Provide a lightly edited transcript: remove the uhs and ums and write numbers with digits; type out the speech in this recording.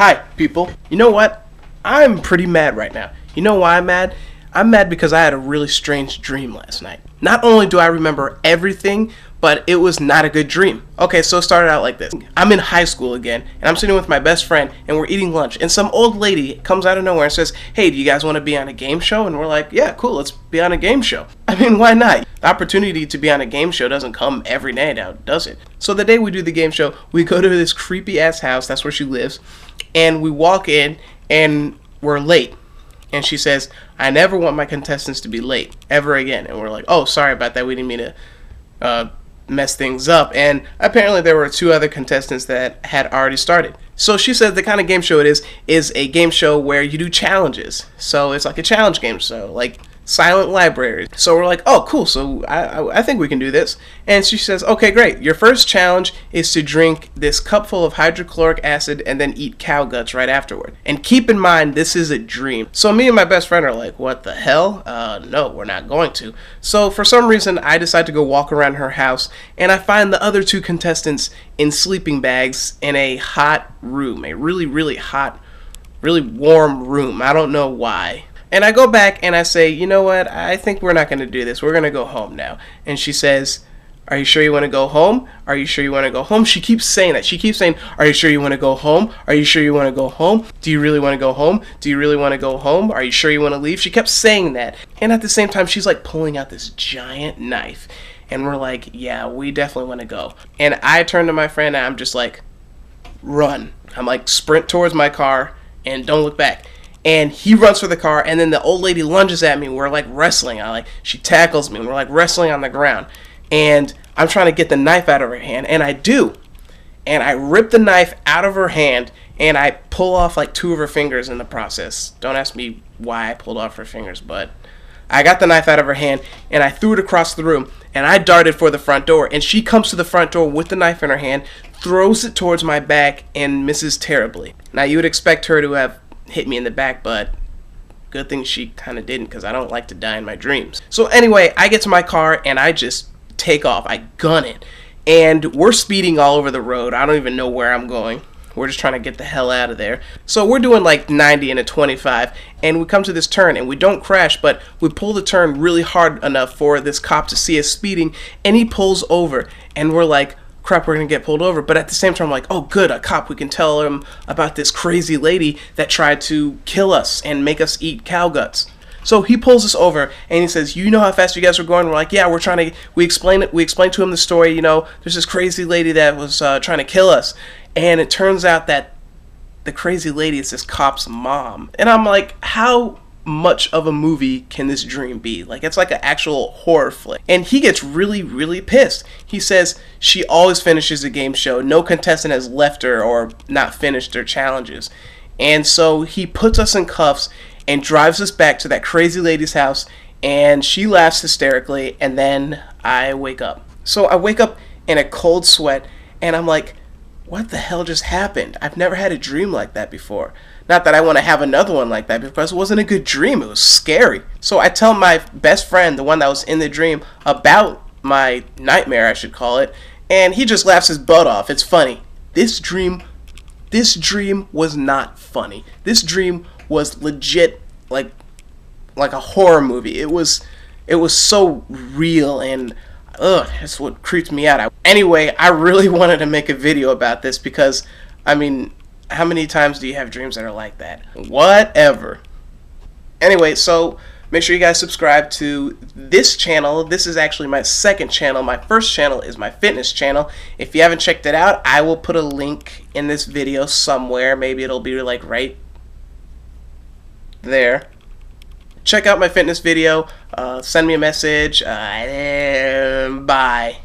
Hi, people. You know what? I'm pretty mad right now. You know why I'm mad? I'm mad because I had a really strange dream last night. Not only do I remember everything, but it was not a good dream. Okay, so it started out like this. I'm in high school again, and I'm sitting with my best friend, and we're eating lunch, and some old lady comes out of nowhere and says, "Hey, do you guys want to be on a game show?" And we're like, "Yeah, cool, let's be on a game show." I mean, why not? The opportunity to be on a game show doesn't come every day now, does it? So the day we do the game show, we go to this creepy-ass house, that's where she lives, and we walk in, and we're late. And she says, "I never want my contestants to be late, ever again." And we're like, "Oh, sorry about that, we didn't mean to mess things up." And apparently there were two other contestants that had already started. So she said the kind of game show it is a game show where you do challenges. So it's like a challenge game show, like Silent Library. So we're like, "Oh, cool, so I think we can do this." And she says, "Okay, great. Your first challenge is to drink this cup full of hydrochloric acid and then eat cow guts right afterward. And keep in mind, this is a dream." So me and my best friend are like, "What the hell? No, we're not going to." So for some reason, I decide to go walk around her house, and I find the other two contestants in sleeping bags in a hot room, a really, really hot, really warm room. I don't know why. And I go back and I say, "You know what? I think we're not going to do this. We're going to go home now." And she says, "Are you sure you want to go home? Are you sure you want to go home?" She keeps saying that. She keeps saying, "Are you sure you want to go home? Are you sure you want to go home? Do you really want to go home? Do you really want to go home? Are you sure you want to leave?" She kept saying that. And at the same time, she's like pulling out this giant knife. And we're like, "Yeah, we definitely want to go." And I turn to my friend and I'm just like, "Run." I'm like, sprint towards my car and don't look back. And he runs for the car, and then the old lady lunges at me. We're like wrestling. She tackles me, and we're like wrestling on the ground. And I'm trying to get the knife out of her hand, and I do. And I rip the knife out of her hand, and I pull off like two of her fingers in the process. Don't ask me why I pulled off her fingers, but I got the knife out of her hand, and I threw it across the room, and I darted for the front door. And she comes to the front door with the knife in her hand, throws it towards my back, and misses terribly. Now, you would expect her to have hit me in the back, but good thing she kind of didn't, because I don't like to die in my dreams. So anyway, I get to my car and I just take off. I gun it, and we're speeding all over the road. I don't even know where I'm going. We're just trying to get the hell out of there. So we're doing like 90 and a 25, and we come to this turn, and we don't crash, but we pull the turn really hard enough for this cop to see us speeding, and he pulls over, and we're like, "Crap, we're gonna get pulled over." But at the same time, I'm like, "Oh good, a cop, we can tell him about this crazy lady that tried to kill us and make us eat cow guts." So he pulls us over and he says, "You know how fast you guys are going?" We're like, "Yeah, we explain to him the story, there's this crazy lady that was trying to kill us." And it turns out that the crazy lady is this cop's mom. And I'm like, how much of a movie can this dream be? Like, it's like an actual horror flick. And he gets really, really pissed. He says she always finishes a game show. No contestant has left her or not finished their challenges. And so he puts us in cuffs and drives us back to that crazy lady's house, and she laughs hysterically, and then I wake up. So I wake up in a cold sweat, and I'm like, what the hell just happened? I've never had a dream like that before. Not that I want to have another one like that, because it wasn't a good dream. It was scary. So I tell my best friend, the one that was in the dream, about my nightmare, I should call it, and he just laughs his butt off. It's funny. This dream was not funny. This dream was legit like a horror movie. It was so real, and that's what creeps me out. Anyway, I really wanted to make a video about this because, I mean, how many times do you have dreams that are like that? Whatever. Anyway, so make sure you guys subscribe to this channel. This is actually my second channel. My first channel is my fitness channel. If you haven't checked it out, I will put a link in this video somewhere. Maybe it'll be like right there. Check out my fitness video. Send me a message. Bye.